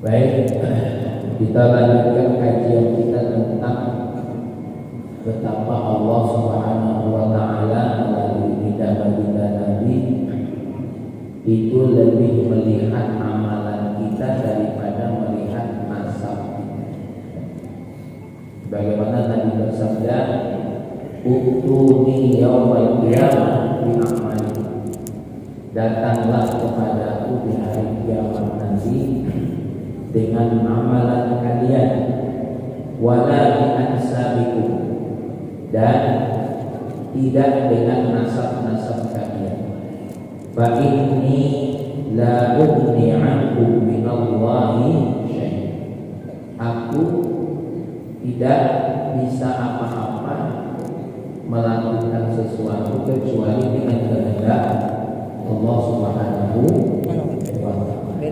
Baik, kita lanjutkan kajian kita tentang betapa Allah Subhanahu wa taala melalui lebih melihat amalan kita daripada melihat nasab kita. Bagaimana Nabi bersabda, "Utuni yaumal qiyamah bi amali." Datanglah kepadaku di hari kiamat nanti dengan amalan kalian, wala bi ansabikum, dan tidak dengan nasab-nasab kalian. Fa inni la ughni 'ankum minallahi syai'. Aku tidak bisa apa-apa melakukan sesuatu kecuali dengan kehendak Allah Subhanahu wa ta'ala.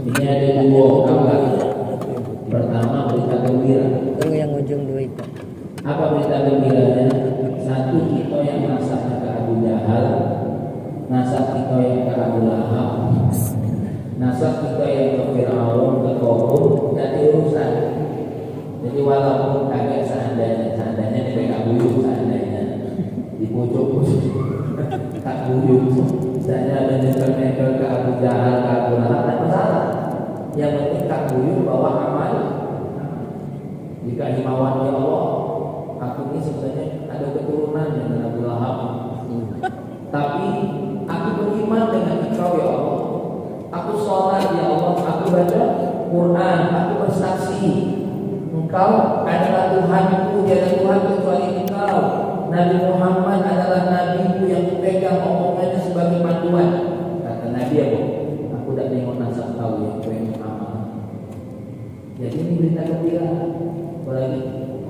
Ini ada dua kabar. Pertama, berita gembira. Yang ujung dua itu. Apa berita gembiranya? Satu, kita yang nasabnya ke Abu Jahal, nasab kita yang ke Abu Lahab, nasab kita yang ke Fir'aun, ke Qarun, tidak diurusan. Jadi walaupun kaget seandainya dipegang buyut, seandainya di pojok-pojok tak buyut, misalnya ada nempel-nempel ke Abu Jahal, ke Abu Lahab, tidak masalah. Yang penting tak buyut bawa amal. Jika himawan ya Allah, aku ini sebenarnya ada keturunan dengan Abu Lahab, tapi aku beriman dengan Engkau ya Allah. Aku sholat ya Allah, aku baca Quran, aku bersaksi Engkau adalah Tuhanku, tiada Tuhan kecuali Engkau. Nabi Muhammad adalah Nabiku yang kupegang omongannya sebagai panduan. Kata Nabi apa? Aku tak tengok nasab kau yang kupegang amal. Jadi ini berita gembira. Apalagi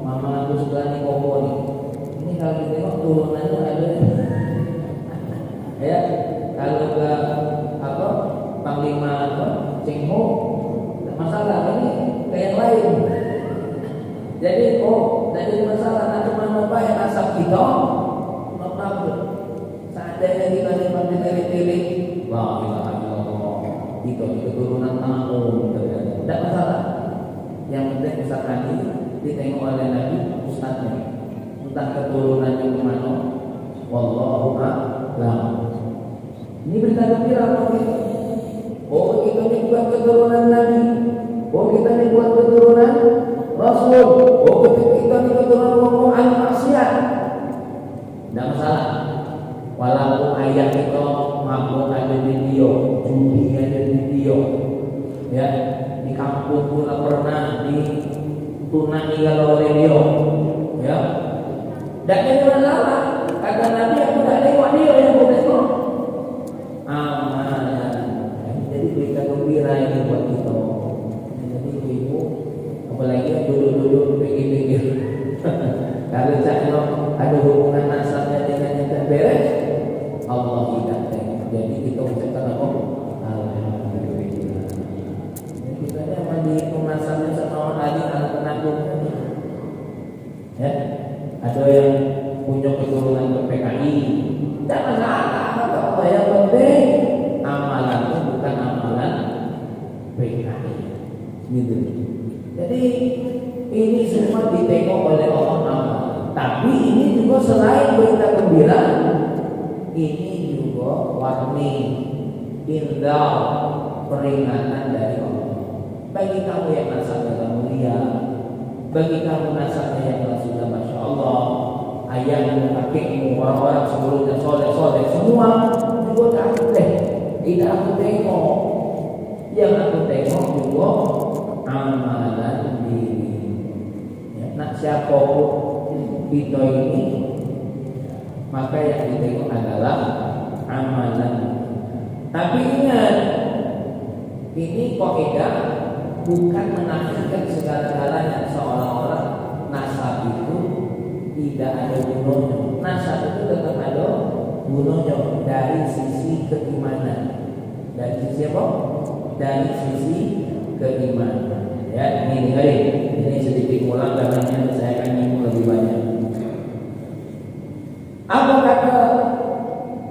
mama aku sebelah ni koko ni. Ini kalau kita tengok turunannya ada. Ya, kalau ke apa Panglima apa Cheng Ho, tak masalah. Ini ke yang lain. Jadi tak jadi masalah. Nak mana baik asap kita, apa? Seandainya kita dapat diteliti, wah ilaha illallah, itu keturunan Nabi, tak masalah. Yang penting misalkan ini ditengok oleh Nabi ustaznya, entah keturunannya kemana, wallahu a'lam. Ini berita gembira apa kita? Oh kita ni buat keturunan Nabi, oh kita ni buat keturunan Rasul, oh kita ni keturunan orang ahli maksiat. Tidak masalah. Walaupun ayah kita mabuk ada video, judi ada video, ya di kampung pun pernah ditunai kalau radio, ya. Dan ini masalah. Kata Nabi aku tak tengok dia yang boleh tengok. Amalan. Jadi berita gembira ini buat kita. Jadi ibu, apalagi yang duduk-duduk pikir-pikir. Kalau saya ada hubungan nasabnya dengan yang tak beres, Allah tidak tengok. Jadi kita ucapkan apa? Alhamdulillah. Kita ni mandi nasabnya sama orang lain anak penanggung. Ya, ada yang punya keturunan ke PKI, tak masalah. Apa yang penting amalan itu bukan amalan PKI. Gitu. Jadi ini semua ditengok oleh Allah Taala. Tapi ini juga selain berita gembira, ini juga warning, indah, peringatan dari Allah. Bagi kamu yang nasabnya mulia, bagi kamu nasabnya yang sudah masya Allah, ayahmu, kakekmu, orang-orang sebelumnya soleh-soleh, semua juga tak boleh. Tidak aku tengok. Yang aku tengok juga amalan diri. Ya, nak siapa kita ini, maka yang ditengok adalah amalan. Tapi ingat, ini kaidah bukan menafikan segala-galanya, seolah-olah nasab itu tidak ada gunanya. Nasab itu tetap ada gunanya dari sisi keimanan. Dari sisi apa? Dari sisi keimanan. Ya, ini sedikit ulang karena saya akan nyinggung lebih banyak. Apa kata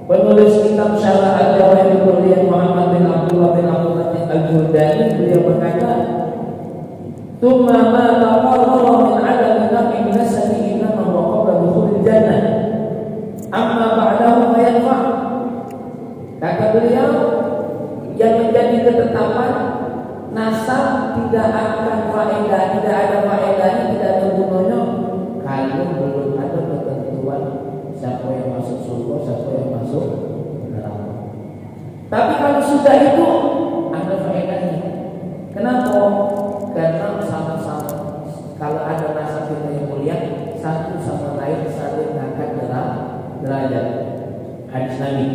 penulis kitab Syarah Al-Jawahir Al-Qur'an Muhammad bin Abdullah bin Abdullah Al-Jurdani? Beliau berkata, "Tsumma ma taqarrara min 'adami naqi min as-sami inna wa qabla dukhul jannah amma ba'dahu fa yanfa." Kata beliau yang menjadi ketetapan nasab tidak akan faedah, tidak ada faedahnya, tidak ada gunanya kalau belum ada ketentuan siapa yang masuk surga, siapa yang masuk neraka. Tapi kalau sudah itu ada faedahnya. Kenapa? Karena sama-sama kalau ada nasab kita yang mulia, satu sama lain saling mengangkat derajat. Hadis Nabi.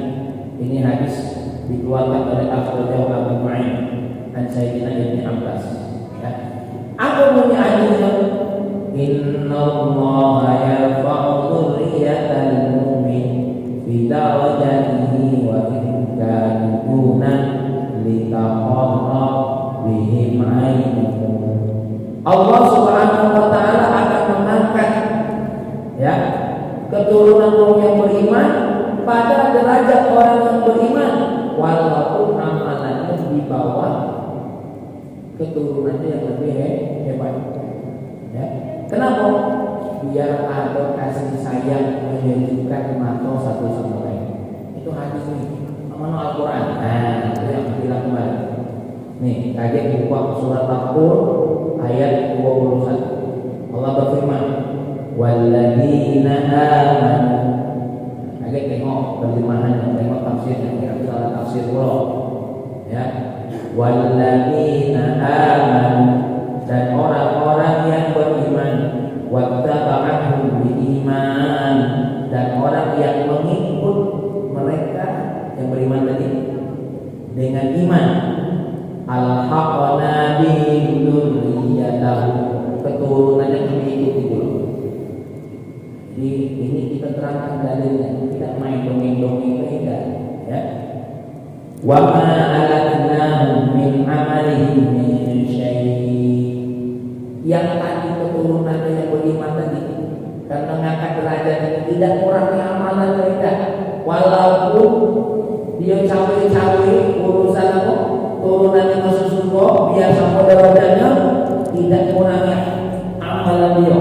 Ini hadis dikeluarkan oleh Akhrajahu Abu Nu'aim dan Sayyidina Ibnu Abbas. Ya. Apa bunyi hadisnya? Inna Allah yarfa'u dzurriyyatal mu'min fi darajatihi wa in kanu duna litaqarrab bihim 'ainuhu. Allah Subhanahu wa taala akan mengangkat ya keturunan orang yang beriman pada derajat orang yang beriman walaupun amalannya di bawah keturunannya yang lebih hebat. Ya. Kenapa? Biar ada kasih sayang menunjukkan mata satu sama lain. Itu hadis ini. Mana Al-Quran? Nah, itu yang bilang kemarin. Nih, kajian buku surat Al-Qur ayat 21. Allah berfirman, "Walladzina amanu." Agak tengok terjemahannya, tengok tafsirnya, kira salah tafsir pula. Ya. Walladzina amanu, dan orang-orang yang beriman, wattaba'ahum biiman, dan orang yang mengikut mereka yang beriman tadi dengan iman, alhaqna bihim dzurriyyatahum, keturunannya mengikut itu. Jadi ini kita terangkan dalilnya, tidak main dongeng-dongeng tidak, ya. Wa ma alatnahum min amalihim min syai'. Yang tadi keturunannya yang beriman tadi, karena mengangkat derajat ini tidak kurangnya amalan mereka, walaupun dia cawe-cawe urusan apa turunannya masuk surga, biar sama derajatnya tidak kurangnya amalan dia.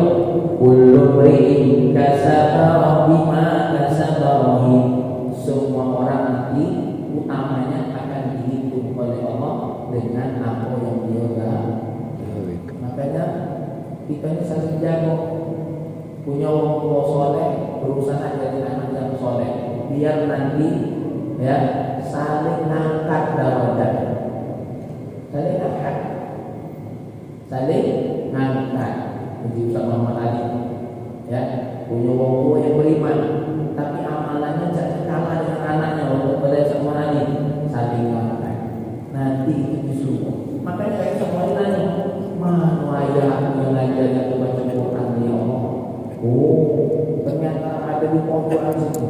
Kullu mri'in kasaba bima kasaba rahim. Semua orang nanti utamanya akan dihitung oleh Allah dengan apa yang dia lakukan. Makanya kita ini saling jago, punya orang tua soleh, berusaha jadi anak yang soleh, biar nanti ya saling angkat derajat, saling angkat, saling angkat. Jadi Ustaz Muhammad Ali ya punya orang tua yang beriman, tapi amalannya jangan kalah dengan anaknya untuk pada semua ini saling angkat. Nanti itu disuruh. Makanya saya semua nanya, mana ayah yang ngajarnya tuh baca Quran ya Allah? Oh, ternyata ada di pojok situ.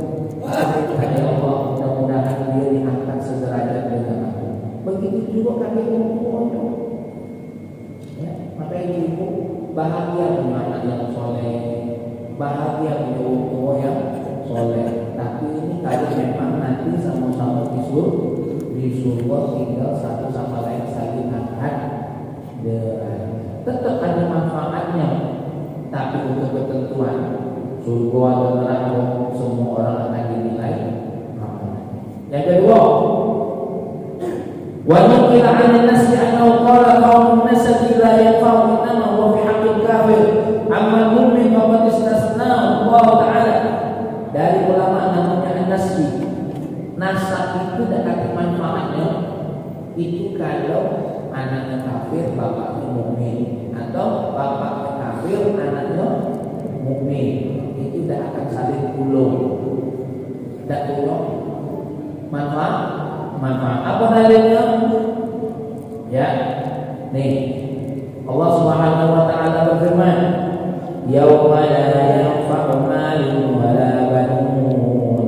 Ya Allah, mudah-mudahan dia diangkat sederajat dengan aku. Begitu juga kami pojok. Ya, makanya ibu bahagia punya anak yang soleh, bahagia punya orang tua yang soleh. Tapi ini kalau memang nanti sama-sama di surga tinggal satu sama lain saling angkat derajat. Tetap ada manfaatnya, tapi untuk ketentuan surga atau neraka semua orang akan dinilai amalan. Yang kedua, wa nuqila 'an an-nasi annahu qala qaumun nasati la yanfa'u innama huwa fi haqqil kafir amma mu'min faqad istasna Allah taala. Dari ulama namanya an-nasi, nasab itu tidak ada manfaatnya itu kalau anaknya kafir bapaknya mukmin, atau bapaknya kafir anaknya mukmin, itu tidak akan saling tulung, tidak tulung manfaat. Apa dalilnya? Ya, nih Allah Subhanahu wa taala berfirman, yauma la yanfa'u malun wa la banun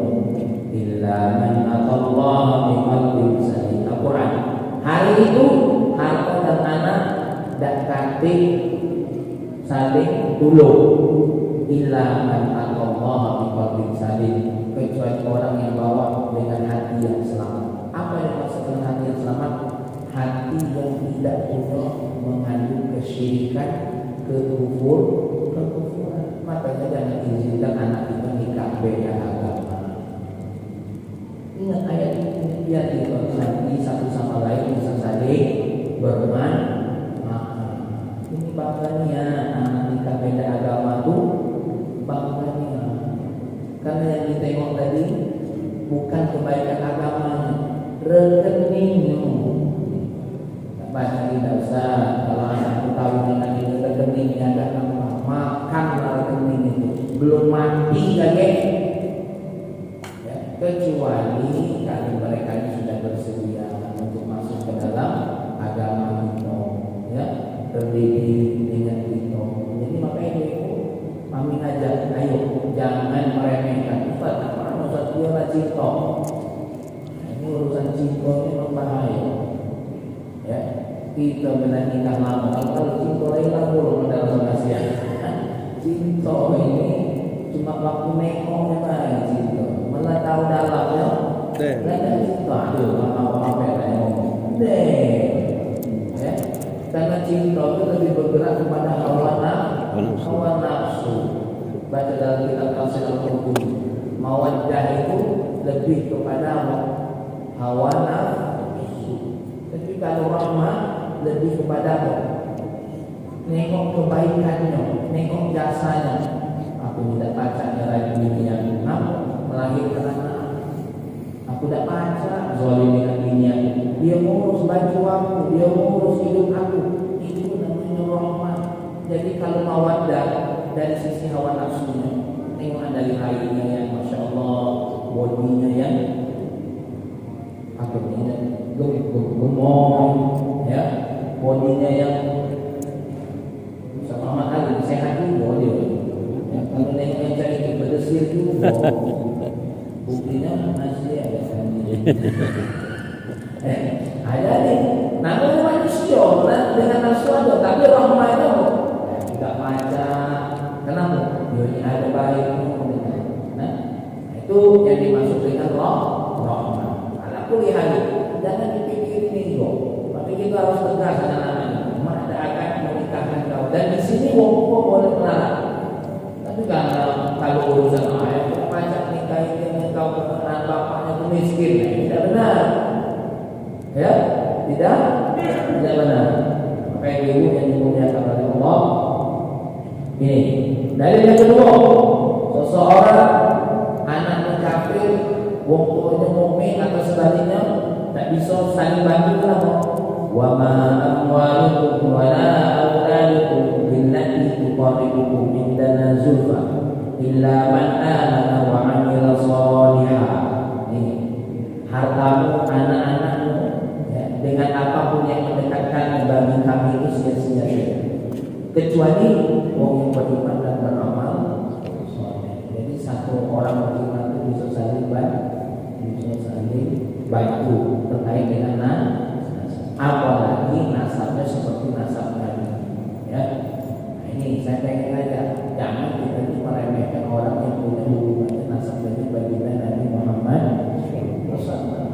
illa man atallaha biqalbin salim. Al-Quran. Hari itu harta dan anak tidak kate saling tulung illa man atallaha biqalbin salim, kecuali orang yang bawa dengan hati yang selamat. Apa yang maksud dengan hati yang selamat? Hati yang tidak punya mengandung kesyirikan, kekufuran. Makanya jangan izinkan anak kita nikah beda agama. Ingat ayat ini, biar Karena yang ditengok tadi bukan kebaikan agamanya, rekeningnya. Baca tidak usah. Kalau anak tahu dengan ini rekeningnya ada apa, makan rekening itu belum mati lagi. Ya, kecuali kalau mereka ini sudah bersedia untuk masuk ke dalam agama kita, ya, terdidik dengan kita. Jadi makanya itu kami ngajak, ayo jangan meremehkan. Ustaz, apa Ustaz dia lah cinta. Ini urusan cinta ini berbahaya. Ya, kita benar nikah lama. Kalau cinta lain lalu dalam kasihan. Cinta ini cuma waktu nekongnya baik cinta. Malah tahu dalamnya. Tidak ada cinta. Aduh, apa-apa yang ngomong. Ya, karena cinta itu lebih bergerak kepada hawa nafsu. Baca dalam kitab Tafsir Al-Qurtubi, mawaddah itu lebih kepada hawa nafsu. Tapi kalau rahmah lebih kepada nengok kebaikannya, nengok jasanya. Aku tidak baca lagi bini yang melahirkan anak. Aku tidak baca zalim dengan bini yang dia ngurus baju aku, dia ngurus hidup aku. Itu namanya rahmah. Jadi kalau mawaddah dari sisi hawa nafsunya, tengok dari lainnya yang masya Allah, bodinya yang apa ini gemuk, ya, bodinya yang sama mahal, sehat juga dia. Ya, kalau nengok yang cari berdesir juga, buktinya masih ada kan? Ada nih, namanya manusia dengan nafsu ada, tapi rahmahnya tidak baca. Kenapa? Dia ada baik. Nah, itu yang dimaksud dengan rahmah. Ala kulli hal, jangan dipikir ini kok. Tapi kita harus tegas anak-anak. Mak ada akan menikahkan kau. Dan di sini wong boleh melarang. Tapi kalau urusan ayat pajak nikah dengan kau karena bapaknya itu miskin, tidak benar. Ya, tidak benar. Maka ibu yang dimuliakan oleh Allah. Ini dalil yang kedua, seseorang anaknya kafir, wong tuanya mukmin atau sebaliknya tak bisa saling bantu kenapa? Wa ma amwalukum wa la auladukum billati tuqarribukum indana zulfa illa man amana wa amila shalihan. Ini hartamu, anak-anakmu, ya, dengan apapun yang mendekatkan bagi kami itu sia-sia saja. Kecuali orang yang beriman dan beramal soleh. Jadi satu orang beriman itu bisa saling bantu terkait dengan nasab. Apalagi nasabnya seperti nasab tadi. Ya, nah ini saya pengen aja, jangan kita ini meremehkan orang yang punya hubungan nasab dengan baginda Nabi Muhammad.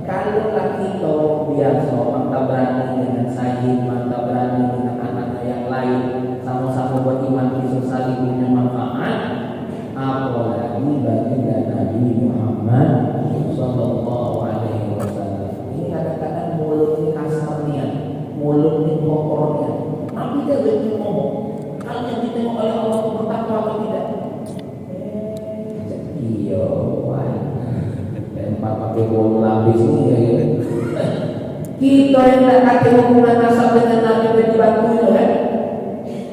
Kalau laki itu biasa mantap berani dengan sayyid, mantap berani dengan anak yang lain, sama-sama beriman bisa saling punya manfaat, apalagi baginda Nabi Muhammad Sallallahu Alaihi Wasallam. Ini kadang-kadang mulut ini kasarnya, mulut ini kotornya, tapi dia lebih ngomong. Kalau yang ditengok oleh Allah itu bertakwa atau tidak? Iya, tempat pakai bolu lapis ini ya. Kita yang tak kata hubungan nasab dengan Nabi dan dibantunya kan?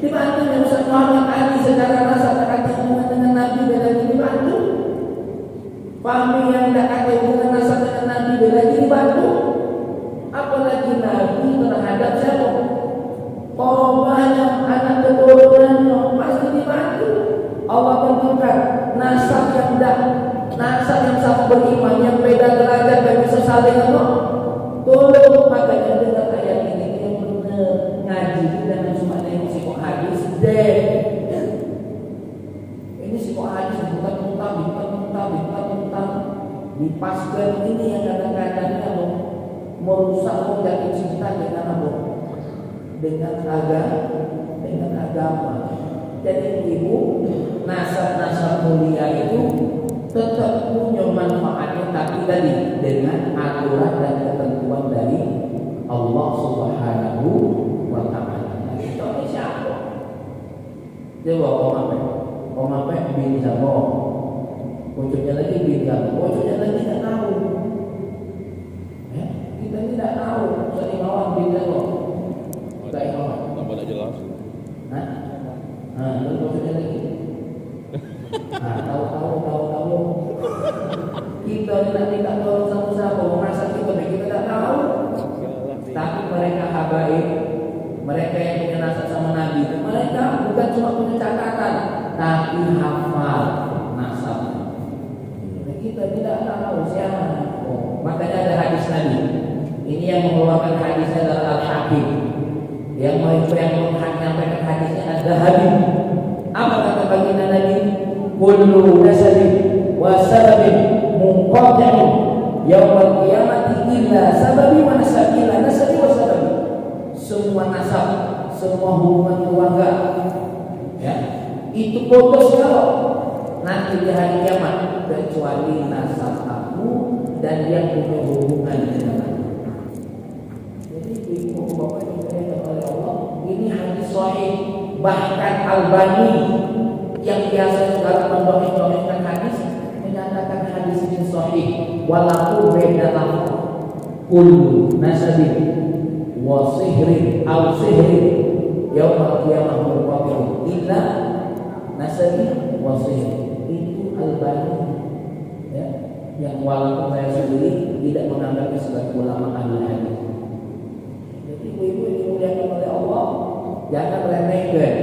Dibantunya Ustaz Muhammad Ali secara nasab tak kata hubungan dengan Nabi dan dibantu. Fahmi yang tak kata hubungan nasab dengan Nabi dan dibantu. Apalagi Nabi terhadap siapa? Korbannya, anak keturunannya pasti dibantu. Allah tentukan nasab yang nasab yang sama beriman, yang beda derajat dan bisa saling tolong. Makanya dengan ayat ini yang benar ngaji dan cuma yang psikok hadis deh. Ini psikok hadis bukan muntah dipaskan ini yang kadang-kadang merusak menjadi cinta dengan agama. Jadi ibu nasab mulia itu tetap punya manfaatnya, tapi tadi dengan aturan dan ketentuan dari Allah Subhanahu wa Ta'ala. Contohnya siapa? Dia bawa Om Apek bin Zabor. Pojoknya lagi bintang, pojoknya lagi tidak tahu. Ya, kita tidak tahu. Ustaz Imawan bintang loh. Ustaz Imawan. Tambah tak jelas. Hah? Lalu pojoknya lagi. Tahu. Kita tidak tahu sama-sama. Masa kita tidak tahu. Tapi mereka habaib, mereka yang punya nasab sama Nabi, mereka bukan cuma punya catatan, tapi hafal nasabnya. Kita tidak tahu siapa. Makanya ada hadis Nabi. Ini yang mengeluarkan hadisnya adalah Al-Hakim. Yang menyampaikan hadisnya adalah Habib. Apa kata baginda Nabi? Kullu nasabin wa sababin munqati'un yaumil qiyamati illa sababi wa nasabi illa nasabi wa sababi. Semua nasab, semua hubungan keluarga, ya, itu putus kalau nanti di hari kiamat, kecuali nasab aku dan yang punya hubungan dengan aku. Jadi ibu bapak yang oleh Allah, ini hadis sahih. Bahkan Albani yang biasa juga mendoakan hadis menyatakan hadis ini sahih walaupun beda lafaz. Kullu nasabin wa sihrin aw sihrin yaumil qiyamah murqabun illa nasabin wa sihrin. Itu Albani, ya, yang walaupun saya sendiri tidak menganggapnya sebagai ulama ahli hadis. Jadi ibu-ibu yang dimuliakan oleh Allah, jangan remehkan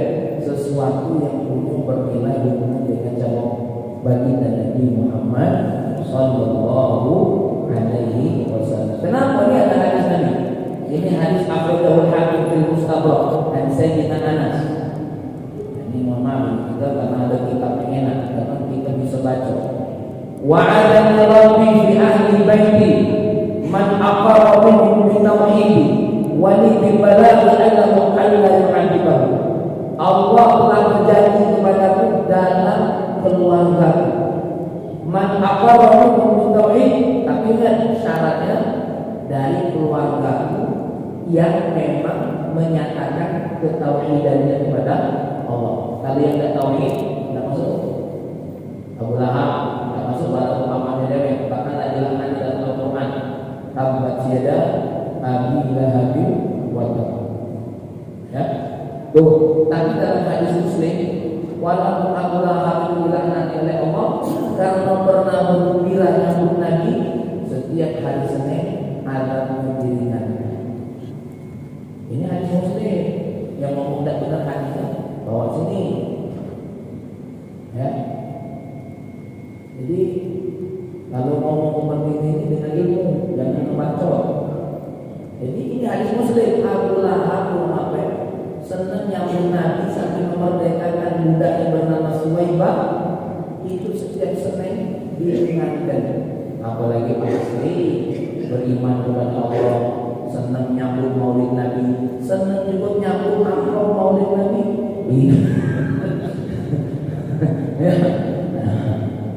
sesuatu yang punya bernilai hubungan dengan jawab baginda Nabi Muhammad sallallahu alaihi wasallam. Kenapa ini ada hadis Nabi? Ini hadis akhrajahu Hakim fil Mustadrak dan Sayyidina Anas. Ini mohon maaf kita karena ada kitab yang enak, karena kita bisa baca. Wa adana rabbi fi ahli baiti man aqara minhum min tauhid wa li bi balaghi annahu alla yu'adibahu. Allah telah berjanji kepadaku dalam keluarga. Man aqara minhum min tauhid, tapi ingat syaratnya dari keluargaku yang memang menyatakan ketauhidannya kepada Allah. Kalau yang tidak tauhid tidak masuk. Abu Lahab tidak masuk dalam pamannya dewe. Bahkan ada dilakukan dalam Al-Quran. Tabbat yada Abi Lahab wa tab. Ya. Tuh, tapi dalam hadis Muslim, walaupun Abu Lahab itu dilaknati oleh Allah karena pernah bergembira nyambut Nabi setiap hari Senin ada mendirikannya. Ini hadis Muslim yang memudah benar hadisnya bawa sini, ya. Jadi kalau mau seperti ini dengan ilmu, jangan membaca. Jadi ini hadis Muslim. Abu Lahab senang nyambut Nabi sampai memerdekakan budak yang bernama Suwaibah. Itu setiap Senin diingatkan. Apalagi pasti beriman kepada Allah, senang nyambut Maulid Nabi, senang juga nyambut amplop Maulid Nabi.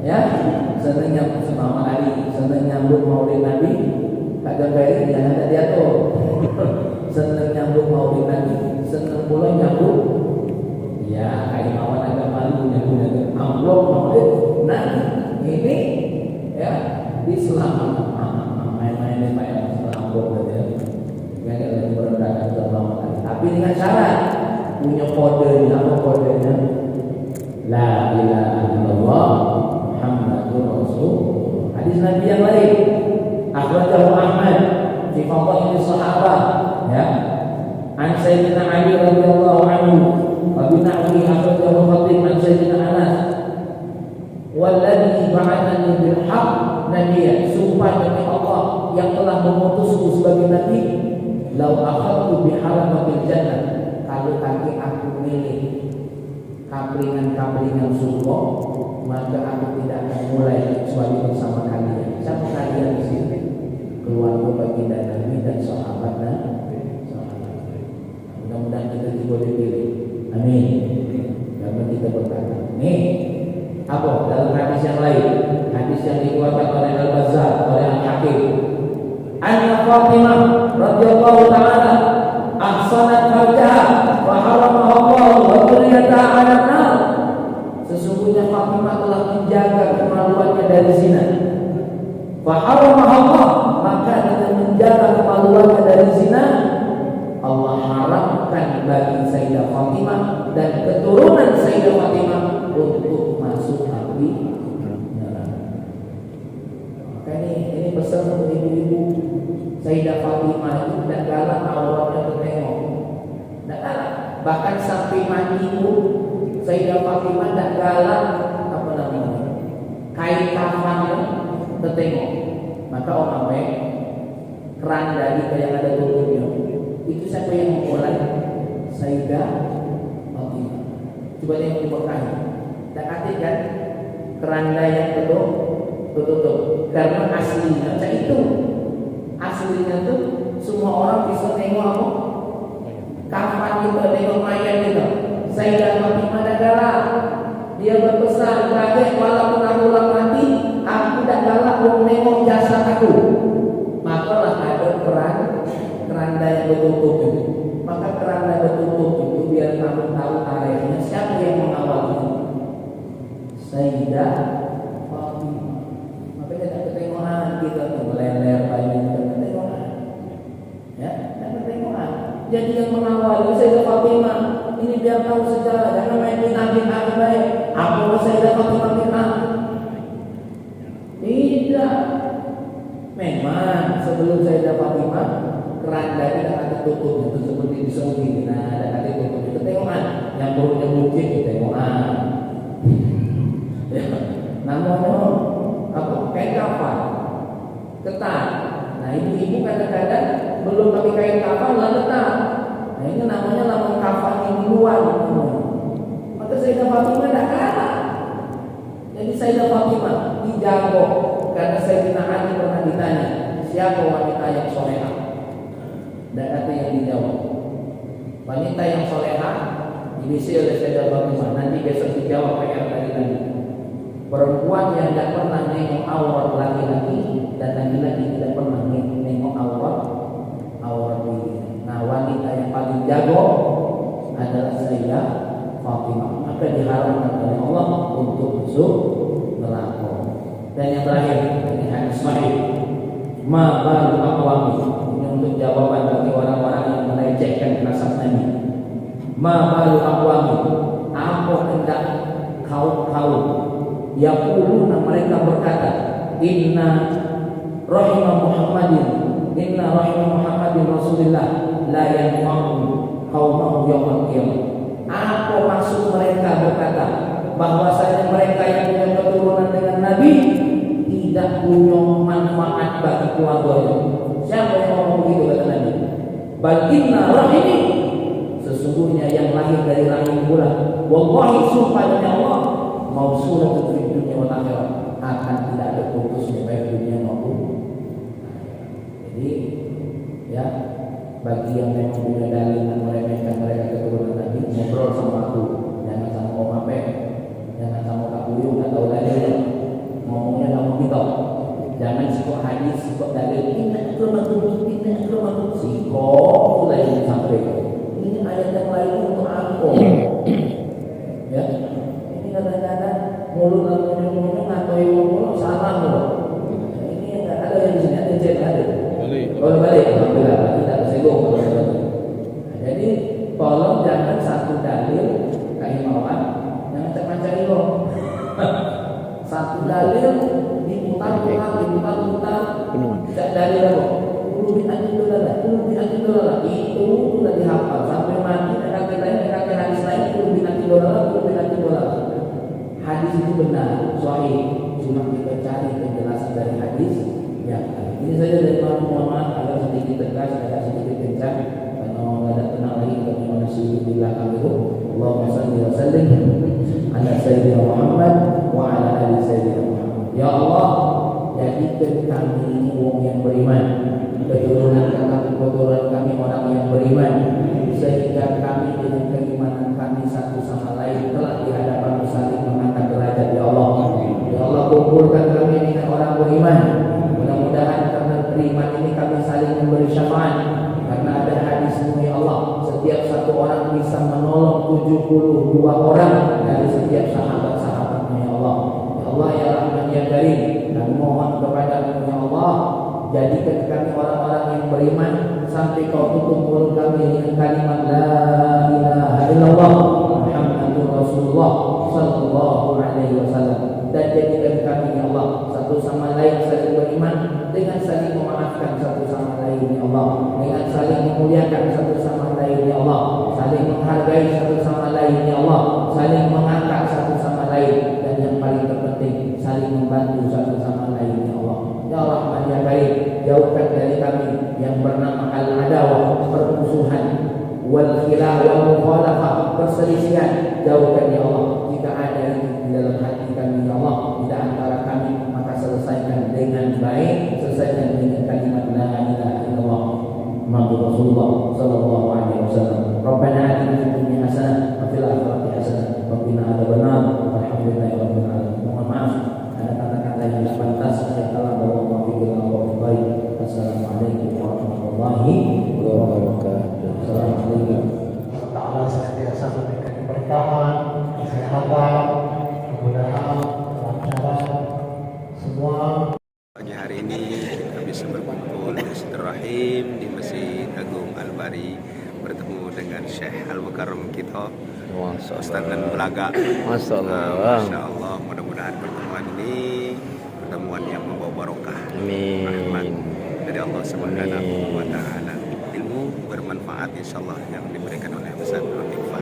Ya, senang nyambut Mama Ali, senang nyambut Maulid Nabi. Kagak baik jangan ada diatur. Senang nyambut Maulid Nabi, senang pula nyambut. Ya, kayak Imawan agak malu nyambut amplop Maulid Nabi. Ini ya Islam main-main Pak yang amplop saja. Enggak ada merendahkan Allah. Tapi dengan syarat punya kode. Apa kodenya? La ilaha illallah Muhammadur Rasul. Hadis Nabi yang lain akhrajahu Ahmad fi fadail sahabah, ya, an Sayyidina Ali radhiyallahu anhu wa bi nahwi akhrajahu Khatib an Sayyidina Anas walladzi ba'athani bil haqq nabiyya, sumpah demi Allah yang telah mengutusku sebagai nabi, lau akhadtu bi halamatil jannah, kalau kaki aku milih kaplingan-kaplingan surga, maka aku tidak akan mulai kecuali bersama kalian. Siapa kalian di sini? Keluarga baginda Nabi dan sahabatnya. Mudah-mudahan kita juga dipilih. Amin. Karena kita berkata, nih apa dalam hadis yang lain, hadis yang dikeluarkan oleh Al-Bazzar, oleh Al-Hakim, Anna Fatimah radhiyallahu ta'ala ahsanat farjaha wa haramaha Allah wa dzurriyyataha 'ala nar. Sesungguhnya Fatimah telah menjaga kemaluan dari zina. Faharamahullah, maka dengan menjaga kemaluannya dari zina, Allah haramkan bagi Sayyidah Fatimah dan keturunan Sayyidah Fatimah untuk masuk api neraka. Maka ini pesan untuk ibu-ibu. Sayyidah Fatimah itu tidak galak auratnya tertengok, tidak galak. Bahkan sampai mati pun Sayyidah Fatimah tidak galak kain kafannya tertengok. Maka orang baik keranda kita yang ada tutupnya itu siapa yang memulai? Sayyidah Fatimah. Coba yang diberkahi. Tak artikan keranda yang tutup karena aslinya itu. Aslinya tuh semua orang bisa tengok apa? Kafan kita, tengok mayat kita. Sayyidah Fatimah dah galak. Dia berpesan, kakek walaupun aku orang mati, aku tak galak mau nengok jasad aku. Makalah ada keranda yang bertutup itu. Maka keranda bertutup itu biar kamu tahu tariknya. Siapa yang mengawalnya? Sayyidah Fatimah. Makanya tak ketengokan kita tuh meleler baju ketengokan. Ya, tak ketengokan. Jadi yang mengawal Sayyidah Fatimah. Ini biar tahu sejarah. Jangan main bintang-bintang baik. Apa Sayyidah Fatimah bintang? Tidak. Memang sebelum Sayyidah Fatimah keranda itu ada tutup itu seperti di Saudi. Nah, ada tutup itu tengokan. Yang perutnya buncit itu tengokan. Ya. Namanya apa? Kain kafan. Ketat. Nah, ibu-ibu kadang-kadang belum pakai kain kafan lah ketat. Nah, ini namanya lambang kafan yang luar. Maka Sayyidah Fatimah tidak kalah. Jadi Sayyidah Fatimah dijago karena Sayyidina Ali pernah ditanya, siapa wanita yang solehah? Dan ada yang dijawab, wanita yang solehah diisi oleh Sayyidah Fatimah. Nanti besok dijawab PR tadi. Perempuan yang tidak pernah nengok aurat laki-laki dan laki-laki tidak pernah nengok aurat diri. Nah, wanita yang paling jago adalah Sayyidah Fatimah. Maka diharamkan oleh Allah untuk masuk neraka. Dan yang terakhir, ini hadis sahih. Ma balu aqwami. Ini untuk jawaban bagi orang-orang yang melecehkan nasab Nabi. Ma balu aqwami. Apa hendak kaum yaquluna, mereka berkata, inna rahimah Muhammadin Rasulullah la yanfa'u qaumahu yaumil qiyamah. Apa maksud mereka berkata bahwasanya mereka yang punya keturunan dengan Nabi tidak punya manfaat bagi keluarganya? Siapa yang ngomong begitu kata Nabi? Bal inna rahimi, sesungguhnya yang lahir dari rahim pula, wallahi sumpah demi Allah, mausulatun fid dunya wal akhirah, akan tidak ada putusnya baik dunia maupun. Jadi ya, bagi yang memang punya dalil dan meremehkan mereka keturunan Nabi, ngobrol sama aku, jangan sama Om Ape, jangan sama Kak Buyung, nggak tahu dalilnya, ngomongnya kamu gitu, jangan sikok hadis, sikok dalil, ini akromatum, sikok lain sampai, ini ayat yang lain untuk aku, ya, ini kadang-kadang mulut ngomong atau ngomong salah loh, ini nggak ada yang di sini, ada yang ada. Kalau balik, alhamdulillah tidak tersinggung. Jadi tolong jangan satu dalil keimauan, jangan macam-macam itu. Satu dalil diputar-putar, tidak dalil apa? Ulu bi'ati dolala, itu sudah dihafal sampai mati. Kata lain, kata hadis lain, ulu bi'ati dolala. Hadis itu benar, sahih. Cuma kita cari penjelasan dari hadis. Ya, ini saja dari mohon maaf agak sedikit tegas, agak sedikit kencang karena ada tenang lagi kami masih di belakang itu. Allahumma shalli wa sallim ala sayyidina Muhammad wa ala ali sayyidina Muhammad. Ya Allah, jadikan kami ini orang yang beriman, keturunan kami orang yang beriman, sehingga kami dengan keimanan kami satu sama lain telah di hadapan saling mengangkat derajat. Ya Allah, ya Allah, kumpulkan kami dengan orang beriman. Mudah-mudahan karena beriman ini kami saling memberi syafaat. Karena ada hadis ya Allah, setiap satu orang bisa menolong 72 orang dari setiap sahabat-sahabatnya. Ya Allah, ya Allah, ya Rahman ya Karim, mohon kepada-Mu ya Allah, jadikan kami orang-orang yang beriman sampai Kau tutup mulut kami dengan kalimat la ilaha illallah Muhammadur Rasulullah sallallahu alaihi wasallam, dan jadikan kami ya Allah satu sama lain saling beriman dengan saling memaafkan satu sama lain ya Allah, dengan saling memuliakan satu sama lain ya Allah, saling menghargai satu sama lain ya Allah, saling mengangkat satu sama lain, dan yang paling terpenting saling membantu satu sama lain ya Allah. Ya Rahman ya Karim, jauhkan dari kami yang bernama al-adawah, permusuhan, wal khilaf wal mukhalafah, perselisihan. Jauhkan ya Allah, jika ada itu di dalam hati kami ya Allah, di antara kami, maka selesaikan dengan baik, selesaikan dengan kalimat la ilaha illallah Muhammadur Rasulullah sallallahu alaihi wasallam. Rabbana atina fid dunya hasanah wa fil akhirati hasanah wa qina adzabannar. Alhamdulillahi rabbil alamin. Mohon maaf ada kata-kata yang tidak pantas yang telah bawa maafkan baik. Assalamualaikum warahmatullahi wabarakatuh. Assalamualaikum. Allah senantiasa memberikan keberkahan, kesehatan, kemudahan, kelancaran semua. Pagi hari ini kita bisa berkumpul bersilaturahim di Masjid Agung Al-Bari, bertemu dengan Syekh Al-Mukarram kita, Ustaz dan Belaga. Masya Allah, mudah-mudahan pertemuan ini pertemuan yang membawa barokah, rahmat dari Allah Subhanahu wa Ta'ala, ilmu bermanfaat insyaallah yang diberikan oleh Ustaz Al-Ikhwan.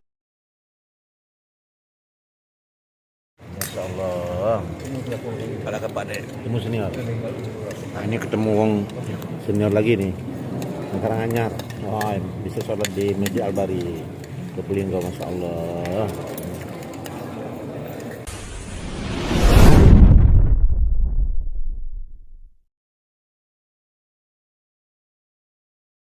Masya Allah. Pada kepada Ketemu senior. Nah ini ketemu wong senior lagi nih. Karanganyar. Wah, bisa sholat di Masjid Al-Bari. Kepulinggo, Masya Allah.